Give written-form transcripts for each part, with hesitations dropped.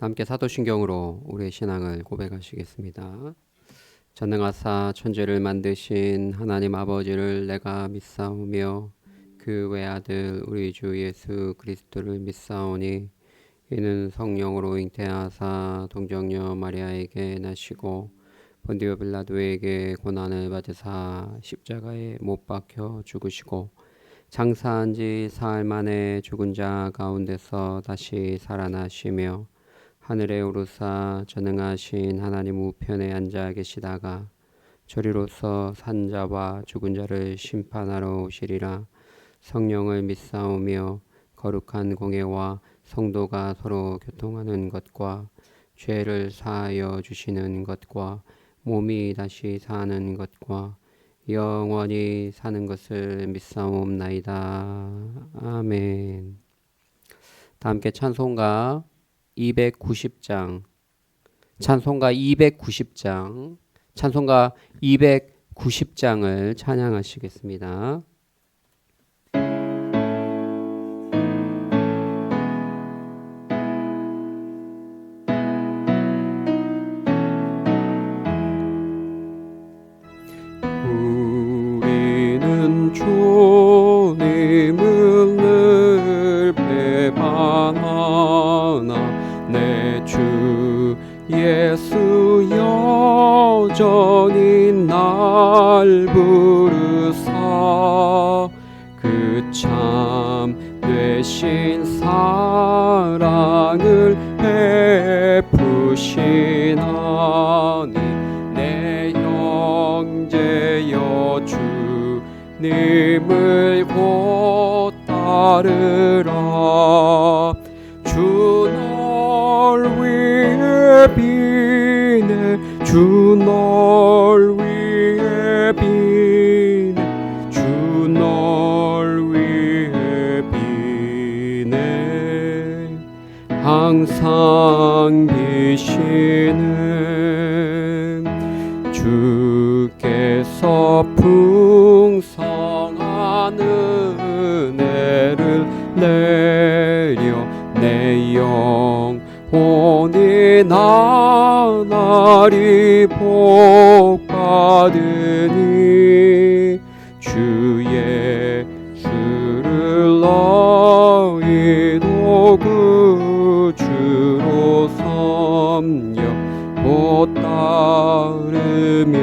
함께 사도신경으로 우리의 신앙을 고백하시겠습니다. 전능하사 천지를 만드신 하나님 아버지를 내가 믿사오며 그 외아들 우리 주 예수 그리스도를 믿사오니 이는 성령으로 잉태하사 동정녀 마리아에게 나시고 본디오 빌라도에게 고난을 받으사 십자가에 못 박혀 죽으시고 장사한 지 사흘 만에 죽은 자 가운데서 다시 살아나시며 하늘에 오르사 전능하신 하나님 우편에 앉아 계시다가 저리로서 산자와 죽은 자를 심판하러 오시리라. 성령을 믿사오며 거룩한 공예와 성도가 서로 교통하는 것과 죄를 사하여 주시는 것과 몸이 다시 사는 것과 영원히 사는 것을 믿사옵나이다. 아멘. 다 함께 찬송가 290장, 찬송가 290장, 찬송가 290장을 찬양하시겠습니다. 우리는 주님을 늘 배반하나 내 주 예수 여전히 날 부르사 그 참 되신 사랑을 베푸시나니 내 형제여 주님을 곧 따르라. 주 널 위해 비네 주 널 위해 비네 주 널 위해 비네 항상 비시는 주께서 풍성한 은혜를 내려 내 영혼이 나날이 복받으니 주 예수를 너희도 그 주로 섬겨 곧 따르면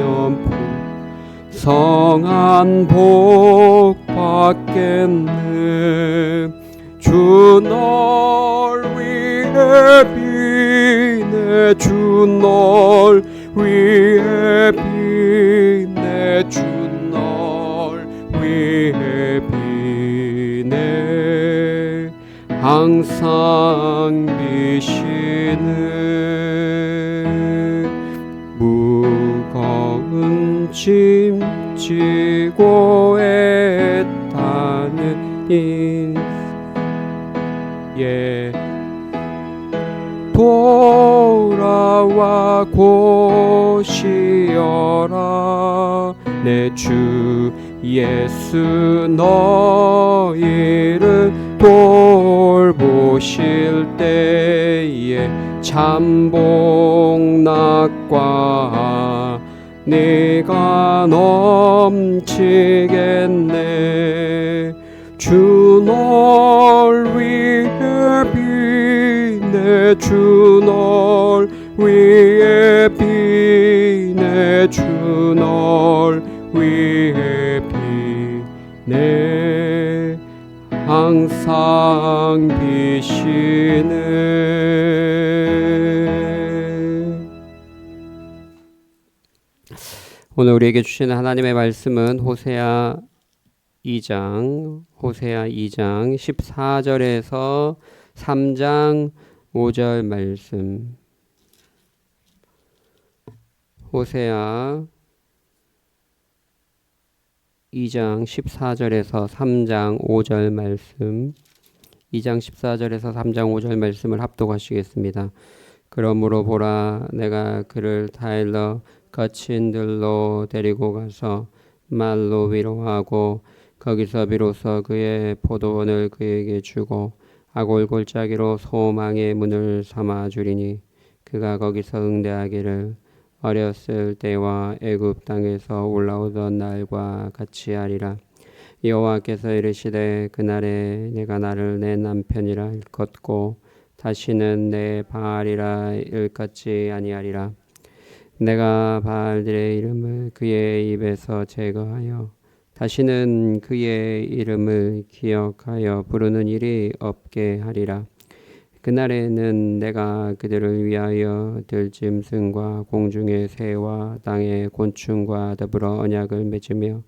성한 복 받겠네. 주 널 위해 비네 주 널 위해 비네 주 널 위해 비네 항상 비시네. 무거운 짐 지고 애타는 돌아와 고시어라. 내 주 예수 너희를 돌보실 때에 참복락과 네가 넘치겠네. 주 널 위해 비네 주 널 위해 비네 주 널 위해 비네 항상 비시네. 오늘 우리에게 주시는 하나님의 말씀은 호세아 2장 14절에서 3장 5절 말씀. 호세아 2장 14절에서 3장 5절 말씀. 2장 14절에서 3장 5절 말씀을 합독하시겠습니다. 그러므로 보라 내가 그를 타일러 거친 들로 데리고 가서 말로 위로하고 거기서 비로소 그의 포도원을 그에게 주고 아골 골짜기로 소망의 문을 삼아 주리니 그가 거기서 응대하기를 어렸을 때와 애굽 땅에서 올라오던 날과 같이 하리라. 여호와께서 이르시되 그날에 내가 나를 내 남편이라 일컫고 다시는 내 바알이라 일컫지 아니하리라. 내가 바알들의 이름을 그의 입에서 제거하여 다시는 그의 이름을 기억하여 부르는 일이 없게 하리라. 그날에는 내가 그들을 위하여 들짐승과 공중의 새와 땅의 곤충과 더불어 언약을 맺으며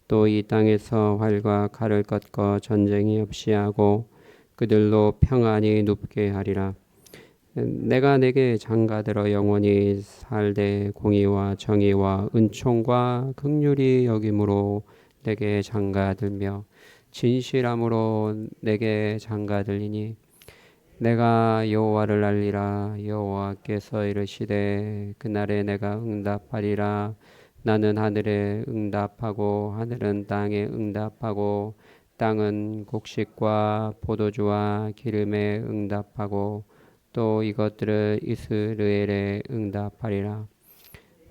또 이 땅에서 활과 칼을 꺾어 전쟁이 없이 하고 그들로 평안히 눕게 하리라. 내가 내게 장가들어 영원히 살되 공의와 정의와 은총과 긍휼이 여김으로 내게 장가들며 진실함으로 내게 장가들리니 내가 여호와를 알리라. 여호와께서 이르시되 그날에 내가 응답하리라. 나는 하늘에 응답하고 하늘은 땅에 응답하고 땅은 곡식과 포도주와 기름에 응답하고 또 이것들을 이스라엘에 응답하리라.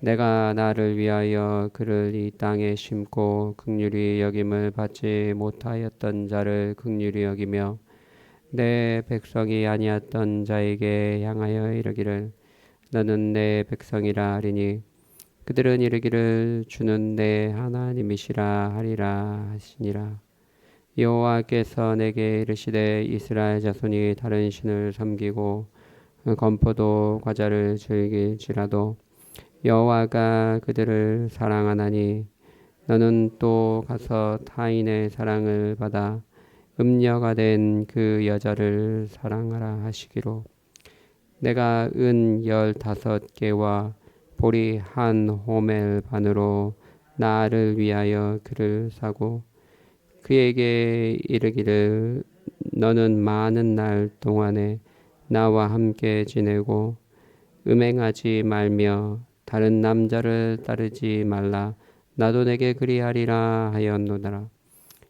내가 나를 위하여 그를 이 땅에 심고 긍휼히 여김을 받지 못하였던 자를 긍휼히 여기며 내 백성이 아니었던 자에게 향하여 이르기를 너는 내 백성이라 하리니 그들은 이르기를 주는 내 하나님이시라 하리라 하시니라. 여호와께서 내게 이르시되 이스라엘 자손이 다른 신을 섬기고 건포도 과자를 즐길지라도 여호와가 그들을 사랑하나니 너는 또 가서 타인의 사랑을 받아 음녀가 된 그 여자를 사랑하라 하시기로 내가 은 15개와 보리 한 호멜 반으로 나를 위하여 그를 사고 그에게 이르기를 너는 많은 날 동안에 나와 함께 지내고 음행하지 말며 다른 남자를 따르지 말라. 나도 내게 그리하리라 하였노라.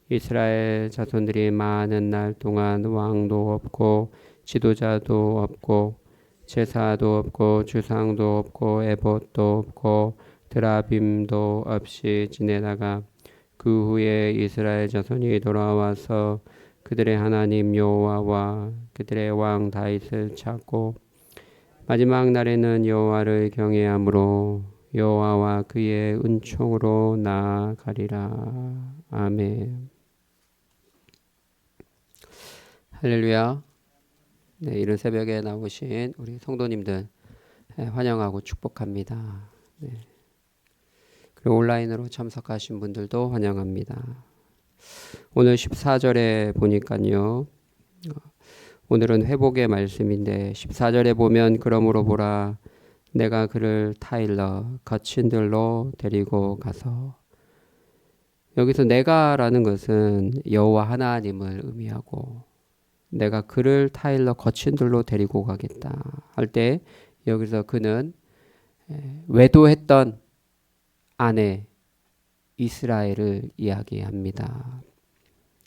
이스라엘 자손들이 많은 날 동안 왕도 없고 지도자도 없고 제사도 없고 주상도 없고 에봇도 없고 드라빔도 없이 지내다가 그 후에 이스라엘 자손이 돌아와서 그들의 하나님 여호와와 그들의 왕 다윗을 찾고 마지막 날에는 여호와를 경외함으로 여호와와 그의 은총으로 나아가리라. 아멘. 할렐루야. 네, 이른 새벽에 나오신 우리 성도님들 환영하고 축복합니다. 네. 그리고 온라인으로 참석하신 분들도 환영합니다. 오늘 14절에 보니까요. 오늘은 회복의 말씀인데 14절에 보면 그러므로 보라 내가 그를 타일러 거친 들로 데리고 가서 여기서 내가라는 것은 여호와 하나님을 의미하고 내가 그를 타일러 거친 들로 데리고 가겠다 할 때 여기서 그는 외도했던 아내 이스라엘을 이야기합니다.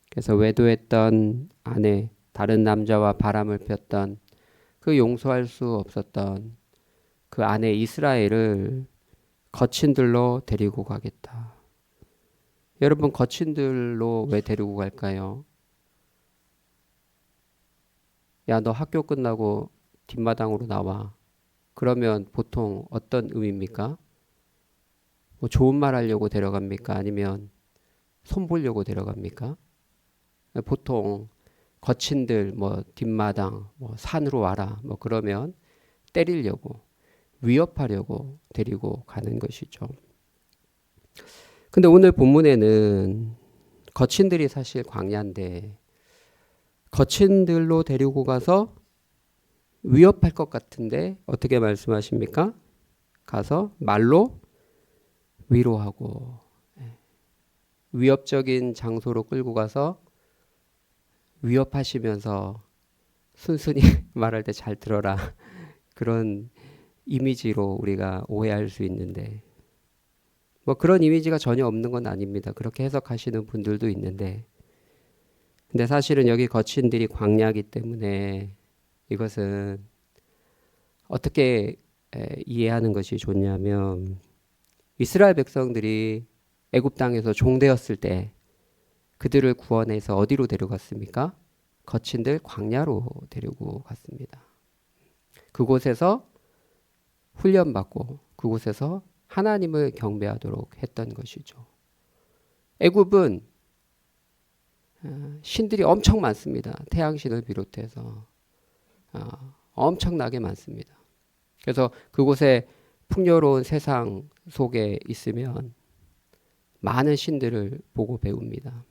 그래서 외도했던 아내 다른 남자와 바람을 폈던 그 용서할 수 없었던 그 아내 이스라엘을 거친 들로 데리고 가겠다. 여러분 거친 들로 왜 데리고 갈까요? 야, 너 학교 끝나고 뒷마당으로 나와. 그러면 보통 어떤 의미입니까? 뭐 좋은 말 하려고 데려갑니까? 아니면 손 보려고 데려갑니까? 보통 거친들 뭐 뒷마당 뭐 산으로 와라 뭐 그러면 때리려고 위협하려고 데리고 가는 것이죠. 근데 오늘 본문에는 거친들이 사실 광야인데 거친들로 데리고 가서 위협할 것 같은데 어떻게 말씀하십니까? 가서 말로 위로하고 위협적인 장소로 끌고 가서 위협하시면서 순순히 말할 때 잘 들어라 그런 이미지로 우리가 오해할 수 있는데 뭐 그런 이미지가 전혀 없는 건 아닙니다. 그렇게 해석하시는 분들도 있는데 근데 사실은 여기 거친들이 광야이기 때문에 이것은 어떻게 이해하는 것이 좋냐면 이스라엘 백성들이 애굽 땅에서 종되었을 때 그들을 구원해서 어디로 데려갔습니까? 거친들 광야로 데리고 갔습니다. 그곳에서 훈련받고 그곳에서 하나님을 경배하도록 했던 것이죠. 애굽은 신들이 엄청 많습니다. 태양신을 비롯해서 엄청나게 많습니다. 그래서 그곳에 풍요로운 세상 속에 있으면 많은 신들을 보고 배웁니다.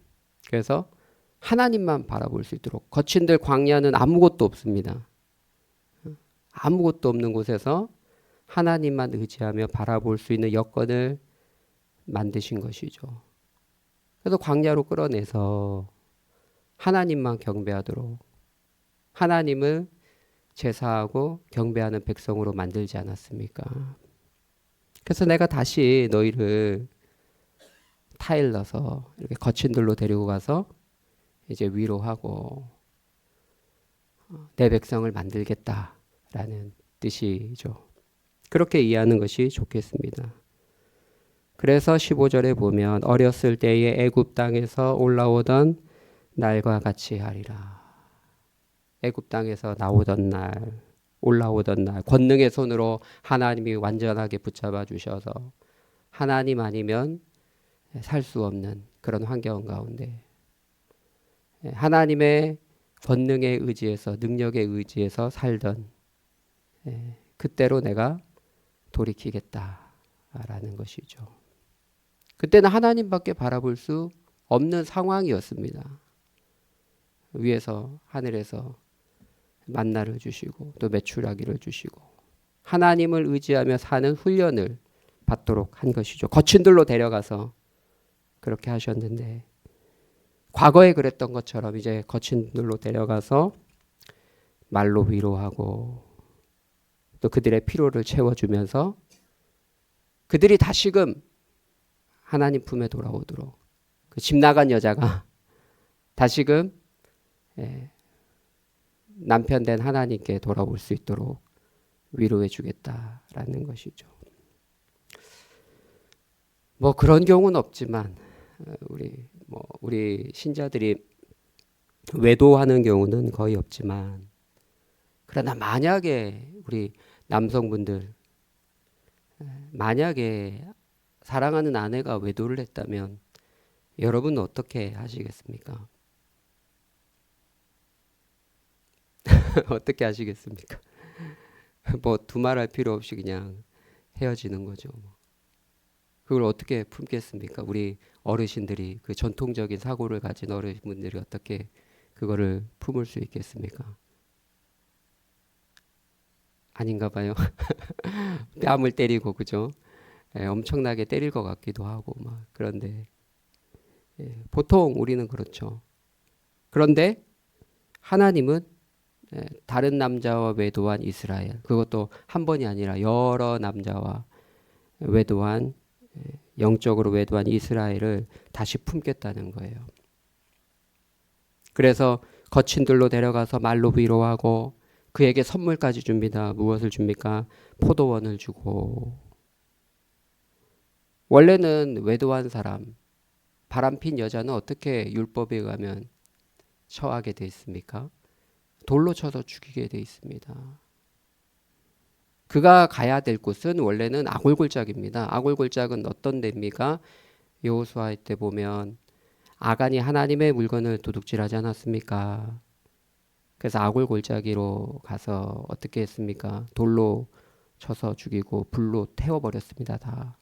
그래서 하나님만 바라볼 수 있도록 거친들 광야는 아무것도 없습니다. 아무것도 없는 곳에서 하나님만 의지하며 바라볼 수 있는 여건을 만드신 것이죠. 그래서 광야로 끌어내서 하나님만 경배하도록 하나님을 제사하고 경배하는 백성으로 만들지 않았습니까? 그래서 내가 다시 너희를 타일러서 이렇게 거친들로 데리고 가서 이제 위로하고 내 백성을 만들겠다라는 뜻이죠. 그렇게 이해하는 것이 좋겠습니다. 그래서 15절에 보면 어렸을 때에 애굽 땅에서 올라오던 날과 같이 하리라. 애굽 땅에서 나오던 날, 올라오던 날, 권능의 손으로 하나님이 완전하게 붙잡아 주셔서 하나님 아니면 살 수 없는 그런 환경 가운데 하나님의 권능에 의지해서 능력에 의지해서 살던 그때로 내가 돌이키겠다라는 것이죠. 그때는 하나님밖에 바라볼 수 없는 상황이었습니다. 위에서 하늘에서 만나를 주시고 또 메추라기를 주시고 하나님을 의지하며 사는 훈련을 받도록 한 것이죠. 거친들로 데려가서 그렇게 하셨는데 과거에 그랬던 것처럼 이제 거친들로 데려가서 말로 위로하고 또 그들의 피로를 채워주면서 그들이 다시금 하나님 품에 돌아오도록 그 집 나간 여자가 다시금 남편 된 하나님께 돌아올 수 있도록 위로해 주겠다라는 것이죠. 뭐 그런 경우는 없지만 우리 신자들이 외도하는 경우는 거의 없지만 그러나 만약에 우리 남성분들 만약에 사랑하는 아내가 외도를 했다면 여러분은 어떻게 하시겠습니까? 어떻게 하시겠습니까? 뭐 두말할 필요 없이 그냥 헤어지는 거죠. 그걸 어떻게 품겠습니까? 우리 어르신들이 그 전통적인 사고를 가진 어르신분들이 어떻게 그거를 품을 수 있겠습니까? 아닌가 봐요. 뺨을 때리고 그죠? 엄청나게 때릴 것 같기도 하고 막 그런데 보통 우리는 그렇죠. 그런데 하나님은 다른 남자와 외도한 이스라엘 그것도 한 번이 아니라 여러 남자와 외도한 영적으로 외도한 이스라엘을 다시 품겠다는 거예요. 그래서 거친들로 데려가서 말로 위로하고 그에게 선물까지 줍니다. 무엇을 줍니까? 포도원을 주고 원래는 외도한 사람 바람핀 여자는 어떻게 율법에 의하면 처하게 돼 있습니까? 돌로 쳐서 죽이게 돼 있습니다. 그가 가야 될 곳은 원래는 아골골짝입니다. 아골골짝은 어떤 데입니까? 여호수아 때 보면 아간이 하나님의 물건을 도둑질하지 않았습니까? 그래서 아골골짜기로 가서 어떻게 했습니까? 돌로 쳐서 죽이고 불로 태워버렸습니다. 다.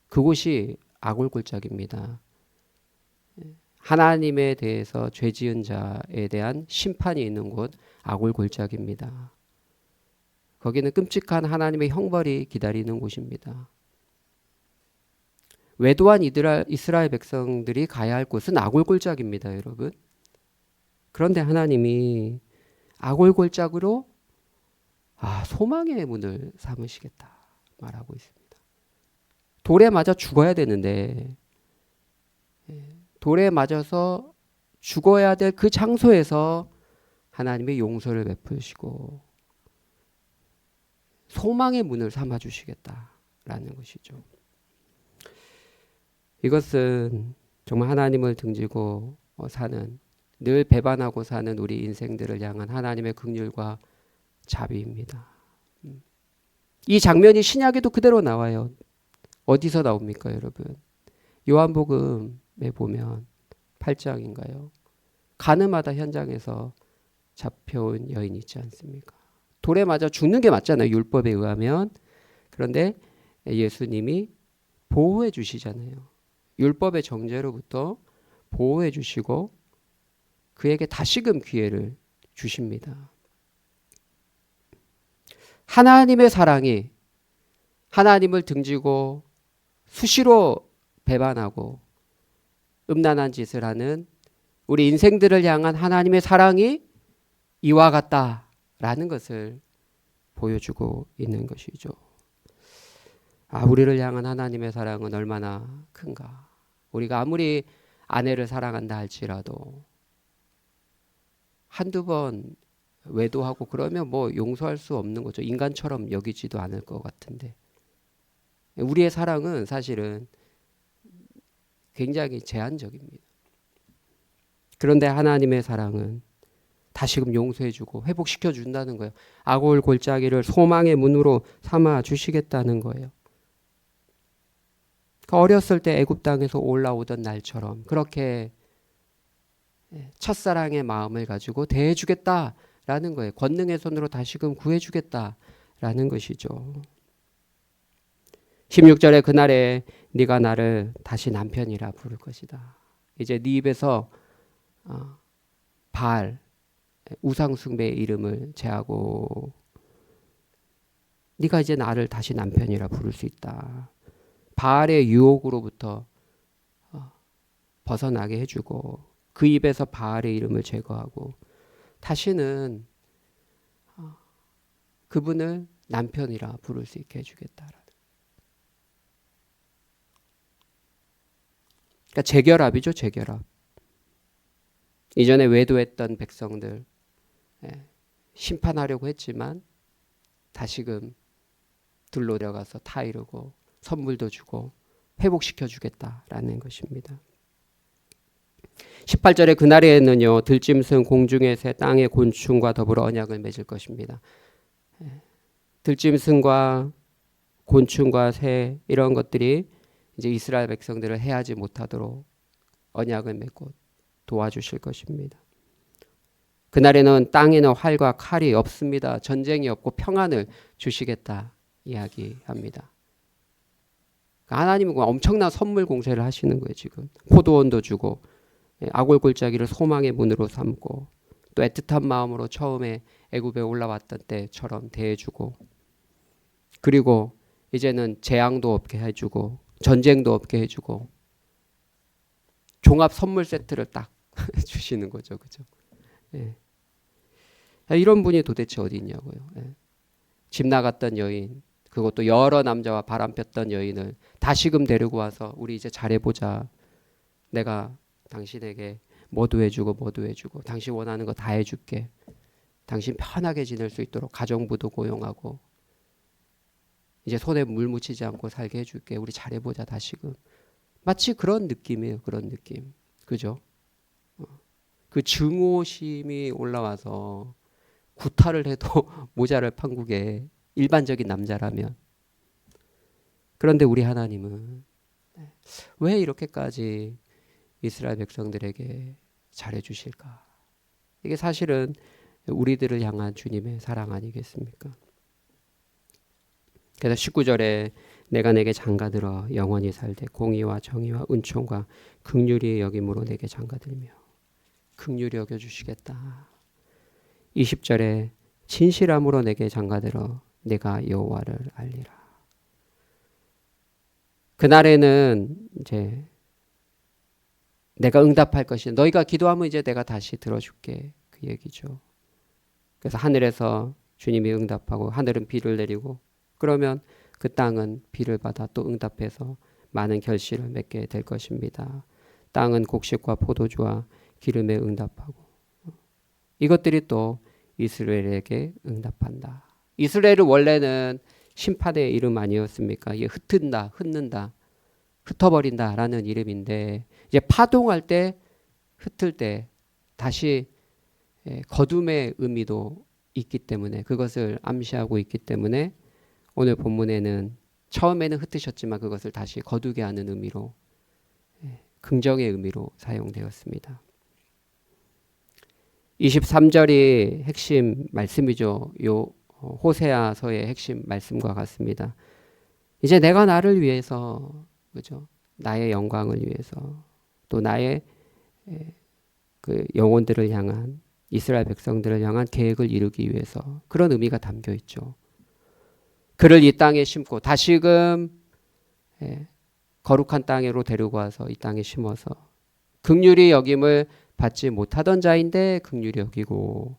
그곳이 아골골짜기입니다. 하나님에 대해서 죄 지은 자에 대한 심판이 있는 곳 아골골짜기입니다. 거기는 끔찍한 하나님의 형벌이 기다리는 곳입니다. 외도한 이스라엘 백성들이 가야 할 곳은 아골골짜기입니다, 여러분. 그런데 하나님이 아골골짜기로 소망의 문을 삼으시겠다 말하고 있습니다. 돌에 맞아 죽어야 되는데 돌에 맞아서 죽어야 될 그 장소에서 하나님의 용서를 베푸시고 소망의 문을 삼아 주시겠다라는 것이죠. 이것은 정말 하나님을 등지고 사는, 늘 배반하고 사는 우리 인생들을 향한 하나님의 긍휼과 자비입니다. 이 장면이 신약에도 그대로 나와요. 어디서 나옵니까, 여러분? 요한복음에 보면 8장인가요? 가늠하다 현장에서 잡혀온 여인이 있지 않습니까? 돌에 맞아 죽는 게 맞잖아요, 율법에 의하면. 그런데 예수님이 보호해 주시잖아요. 율법의 정죄로부터 보호해 주시고 그에게 다시금 기회를 주십니다. 하나님의 사랑이 하나님을 등지고 수시로 배반하고 음란한 짓을 하는 우리 인생들을 향한 하나님의 사랑이 이와 같다라는 것을 보여주고 있는 것이죠. 우리를 향한 하나님의 사랑은 얼마나 큰가. 우리가 아무리 아내를 사랑한다 할지라도 한두 번 외도하고 그러면 뭐 용서할 수 없는 거죠. 인간처럼 여기지도 않을 것 같은데, 우리의 사랑은 사실은 굉장히 제한적입니다. 그런데 하나님의 사랑은 다시금 용서해주고 회복시켜준다는 거예요. 아골 골짜기를 소망의 문으로 삼아 주시겠다는 거예요. 어렸을 때 애굽 땅에서 올라오던 날처럼 그렇게 첫사랑의 마음을 가지고 대해주겠다라는 거예요. 권능의 손으로 다시금 구해주겠다라는 것이죠. 16절에 그날에 네가 나를 다시 남편이라 부를 것이다. 이제 네 입에서 바알 우상 숭배의 이름을 제하고 네가 이제 나를 다시 남편이라 부를 수 있다. 바알의 유혹으로부터 벗어나게 해주고 그 입에서 바알의 이름을 제거하고 다시는 그분을 남편이라 부를 수 있게 해주겠다. 그러니까 재결합이죠, 재결합. 이전에 외도했던 백성들 심판하려고 했지만 다시금 들러내려가서 타이르고 선물도 주고 회복시켜 주겠다라는 것입니다. 18절에 그날에는요 들짐승 공중의 새 땅의 곤충과 더불어 언약을 맺을 것입니다. 들짐승과 곤충과 새 이런 것들이 이제 이스라엘 백성들을 해하지 못하도록 언약을 맺고 도와주실 것입니다. 그날에는 땅에는 활과 칼이 없습니다. 전쟁이 없고 평안을 주시겠다 이야기합니다. 하나님은 엄청난 선물 공세를 하시는 거예요. 지금 포도원도 주고 아골 골짜기를 소망의 문으로 삼고 또 애틋한 마음으로 처음에 애굽에 올라왔던 때처럼 대해주고 그리고 이제는 재앙도 없게 해주고 전쟁도 없게 해주고 종합 선물 세트를 딱 주시는 거죠. 그죠? 예. 이런 분이 도대체 어디 있냐고요. 예. 집 나갔던 여인, 그것도 여러 남자와 바람 폈던 여인을 다시금 데리고 와서 우리 이제 잘해보자. 내가 당신에게 뭐도 해주고 뭐도 해주고 당신 원하는 거 다 해줄게. 당신 편하게 지낼 수 있도록 가정부도 고용하고 이제 손에 물 묻히지 않고 살게 해줄게. 우리 잘해보자 다시금. 마치 그런 느낌이에요. 그런 느낌. 그죠? 그 증오심이 올라와서 구타를 해도 모자랄 판국의 일반적인 남자라면. 그런데 우리 하나님은 왜 이렇게까지 이스라엘 백성들에게 잘해주실까? 이게 사실은 우리들을 향한 주님의 사랑 아니겠습니까? 그래서 19절에 내가 내게 장가들어 영원히 살되 공의와 정의와 은총과 긍휼이 여김으로 내게 장가들며 긍휼히 여겨주시겠다. 20절에 진실함으로 내게 장가들어 내가 여호와를 알리라. 그날에는 이제 내가 응답할 것이다. 너희가 기도하면 이제 내가 다시 들어줄게. 그 얘기죠. 그래서 하늘에서 주님이 응답하고 하늘은 비를 내리고 그러면 그 땅은 비를 받아 또 응답해서 많은 결실을 맺게 될 것입니다. 땅은 곡식과 포도주와 기름에 응답하고 이것들이 또 이스라엘에게 응답한다. 이스라엘은 원래는 심판의 이름 아니었습니까? 이게 흩은다, 흩는다, 흩어버린다라는 이름인데 이제 파동할 때, 흩을 때 다시 거둠의 의미도 있기 때문에 그것을 암시하고 있기 때문에 오늘 본문에는 처음에는 흩으셨지만 그것을 다시 거두게 하는 의미로 긍정의 의미로 사용되었습니다. 23절이 핵심 말씀이죠. 요 호세아서의 핵심 말씀과 같습니다. 이제 내가 나를 위해서, 그죠? 나의 영광을 위해서 또 나의 그 영혼들을 향한 이스라엘 백성들을 향한 계획을 이루기 위해서 그런 의미가 담겨 있죠. 그를 이 땅에 심고 다시금 거룩한 땅으로 데리고 와서 이 땅에 심어서 긍휼히 여김을 받지 못하던 자인데 긍휼히 여기고,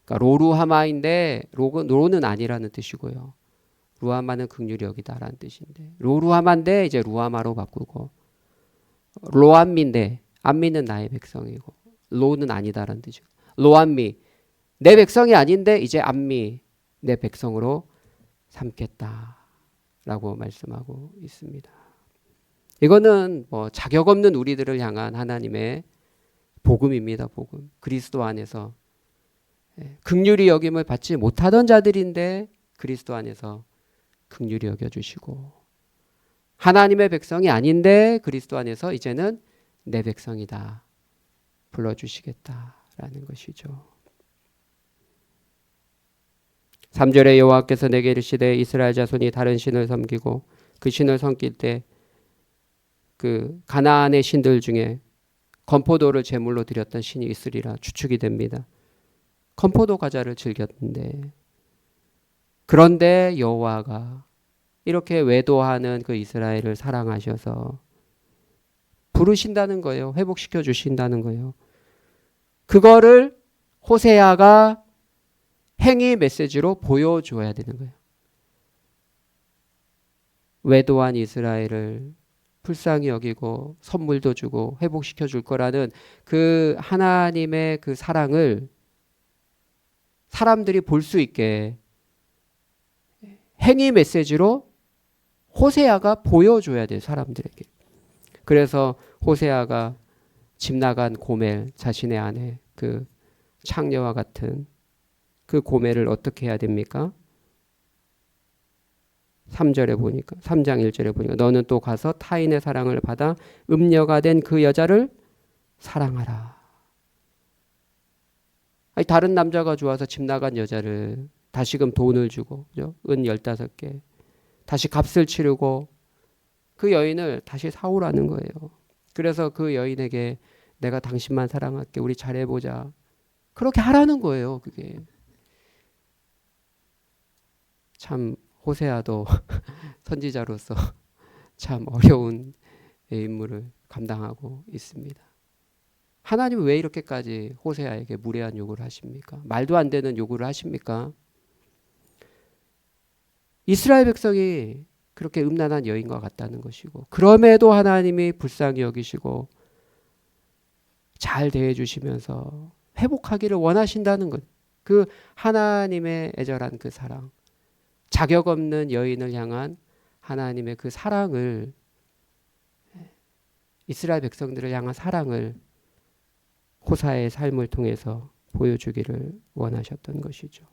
그러니까 로루하마인데 로는 아니라는 뜻이고요. 루하마는 긍휼히 여기다라는 뜻인데 로루하마인데 이제 루하마로 바꾸고 로암미인데 암미는 나의 백성이고 로는 아니다라는 뜻이고 로암미 내 백성이 아닌데 이제 암미 내 백성으로 삼겠다라고 말씀하고 있습니다. 이거는 뭐 자격 없는 우리들을 향한 하나님의 복음입니다. 복음. 그리스도 안에서 긍휼히 여김을 받지 못하던 자들인데 그리스도 안에서 긍휼히 여겨주시고 하나님의 백성이 아닌데 그리스도 안에서 이제는 내 백성이다 불러주시겠다라는 것이죠. 3절에 여호와께서 내게 이르시되 이스라엘 자손이 다른 신을 섬기고 그 신을 섬길 때 그 가나안의 신들 중에 건포도를 제물로 드렸던 신이 있으리라 추측이 됩니다. 건포도 과자를 즐겼는데 그런데 여호와가 이렇게 외도하는 그 이스라엘을 사랑하셔서 부르신다는 거예요. 회복시켜 주신다는 거예요. 그거를 호세아가 행위 메시지로 보여줘야 되는 거예요. 외도한 이스라엘을 불쌍히 여기고 선물도 주고 회복시켜 줄 거라는 그 하나님의 그 사랑을 사람들이 볼 수 있게 행위 메시지로 호세아가 보여줘야 돼요. 사람들에게. 그래서 호세아가 집 나간 고멜 자신의 아내 그 창녀와 같은 그 고멜을 어떻게 해야 됩니까? 3절에 보니까 3장 1절에 보니까 너는 또 가서 타인의 사랑을 받아 음녀가 된 그 여자를 사랑하라. 아니, 다른 남자가 좋아서 집 나간 여자를 다시금 돈을 주고 그죠? 은 15개 다시 값을 치르고 그 여인을 다시 사오라는 거예요. 그래서 그 여인에게 내가 당신만 사랑할게 우리 잘해보자 그렇게 하라는 거예요. 그게 참 호세아도 선지자로서 참 어려운 임무를 감당하고 있습니다. 하나님은 왜 이렇게까지 호세아에게 무례한 요구를 하십니까? 말도 안 되는 요구를 하십니까? 이스라엘 백성이 그렇게 음란한 여인과 같다는 것이고 그럼에도 하나님이 불쌍히 여기시고 잘 대해주시면서 회복하기를 원하신다는 것. 그 하나님의 애절한 그 사랑, 자격 없는 여인을 향한 하나님의 그 사랑을, 이스라엘 백성들을 향한 사랑을 호사의 삶을 통해서 보여주기를 원하셨던 것이죠.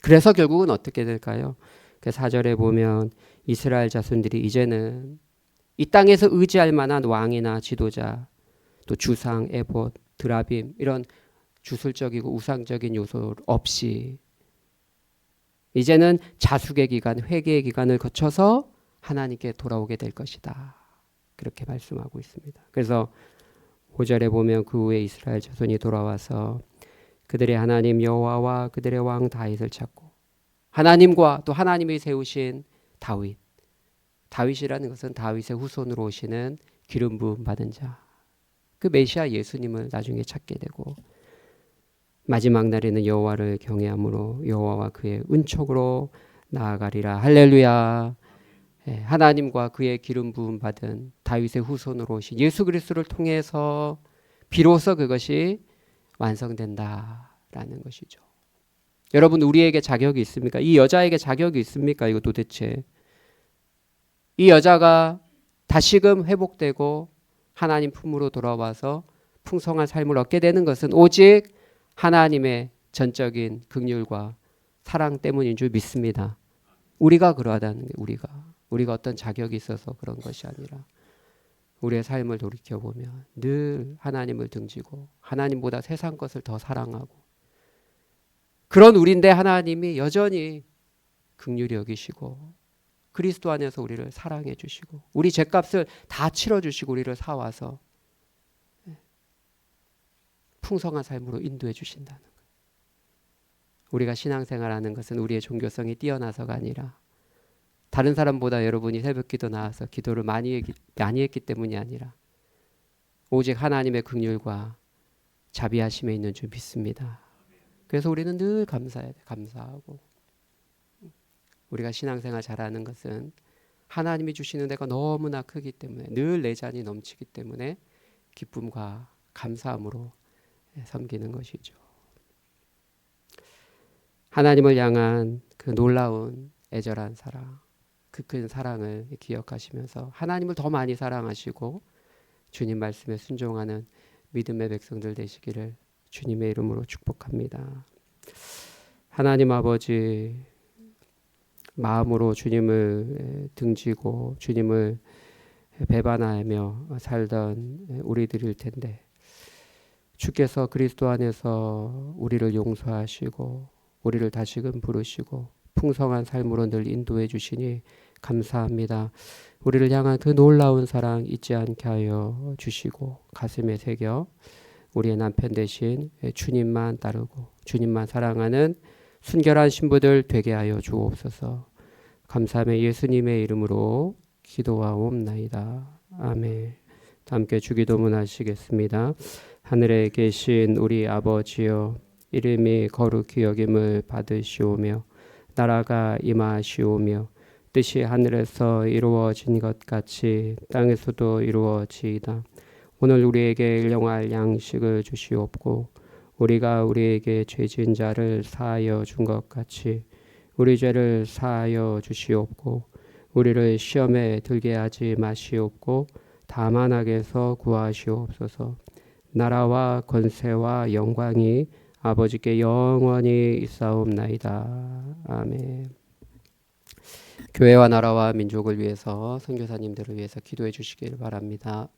그래서 결국은 어떻게 될까요? 4절에 보면 이스라엘 자손들이 이제는 이 땅에서 의지할 만한 왕이나 지도자, 또 주상, 에봇, 드라빔 이런 주술적이고 우상적인 요소 없이 이제는 자숙의 기간, 회개의 기간을 거쳐서 하나님께 돌아오게 될 것이다. 그렇게 말씀하고 있습니다. 그래서 5절에 보면 그 후에 이스라엘 자손이 돌아와서 그들의 하나님 여호와와 그들의 왕 다윗을 찾고 하나님과 또 하나님이 세우신 다윗, 다윗이라는 것은 다윗의 후손으로 오시는 기름 부음 받은 자, 그 메시아 예수님을 나중에 찾게 되고 마지막 날에는 여호와를 경외함으로 여호와와 그의 은총으로 나아가리라. 할렐루야. 하나님과 그의 기름 부음 받은 다윗의 후손으로 오신 예수 그리스도를 통해서 비로소 그것이 완성된다라는 것이죠. 여러분, 우리에게 자격이 있습니까? 이 여자에게 자격이 있습니까? 이거 도대체 이 여자가 다시금 회복되고 하나님 품으로 돌아와서 풍성한 삶을 얻게 되는 것은 오직 하나님의 전적인 긍휼과 사랑 때문인 줄 믿습니다. 우리가 그러하다는 게 우리가 어떤 자격이 있어서 그런 것이 아니라 우리의 삶을 돌이켜보면 늘 하나님을 등지고 하나님보다 세상 것을 더 사랑하고 그런 우리인데 하나님이 여전히 긍휼히 여기시고 그리스도 안에서 우리를 사랑해 주시고 우리 죄값을 다 치러 주시고 우리를 사와서 풍성한 삶으로 인도해 주신다는 거예요. 우리가 신앙생활하는 것은 우리의 종교성이 뛰어나서가 아니라 다른 사람보다 여러분이 새벽기도 나와서 기도를 많이 했기 때문이 아니라 오직 하나님의 긍휼과 자비하심에 있는 줄 믿습니다. 그래서 우리는 늘 감사해야 돼. 감사하고 우리가 신앙생활 잘하는 것은 하나님이 주시는 데가 너무나 크기 때문에 늘 내 잔이 넘치기 때문에 기쁨과 감사함으로 섬기는 것이죠. 하나님을 향한 그 놀라운 애절한 사랑, 그 큰 사랑을 기억하시면서 하나님을 더 많이 사랑하시고 주님 말씀에 순종하는 믿음의 백성들 되시기를 주님의 이름으로 축복합니다. 하나님 아버지, 마음으로 주님을 등지고 주님을 배반하며 살던 우리들일 텐데 주께서 그리스도 안에서 우리를 용서하시고 우리를 다시금 부르시고 풍성한 삶으로 늘 인도해 주시니 감사합니다. 우리를 향한 그 놀라운 사랑 잊지 않게 하여 주시고 가슴에 새겨 우리의 남편 대신 주님만 따르고 주님만 사랑하는 순결한 신부들 되게 하여 주옵소서. 감사하며 예수님의 이름으로 기도하옵나이다. 아멘. 함께 주기도문 하시겠습니다. 하늘에 계신 우리 아버지여, 이름이 거룩히 여김을 받으시오며 나라가 임하시오며 뜻이 하늘에서 이루어진 것 같이 땅에서도 이루어지이다. 오늘 우리에게 일용할 양식을 주시옵고 우리가 우리에게 죄진 자를 사하여 준 것 같이 우리 죄를 사하여 주시옵고 우리를 시험에 들게 하지 마시옵고 다만 악에서 구하시옵소서. 나라와 권세와 영광이 아버지께 영원히 있사옵나이다. 아멘. 교회와 나라와 민족을 위해서 선교사님들을 위해서 기도해 주시길 바랍니다.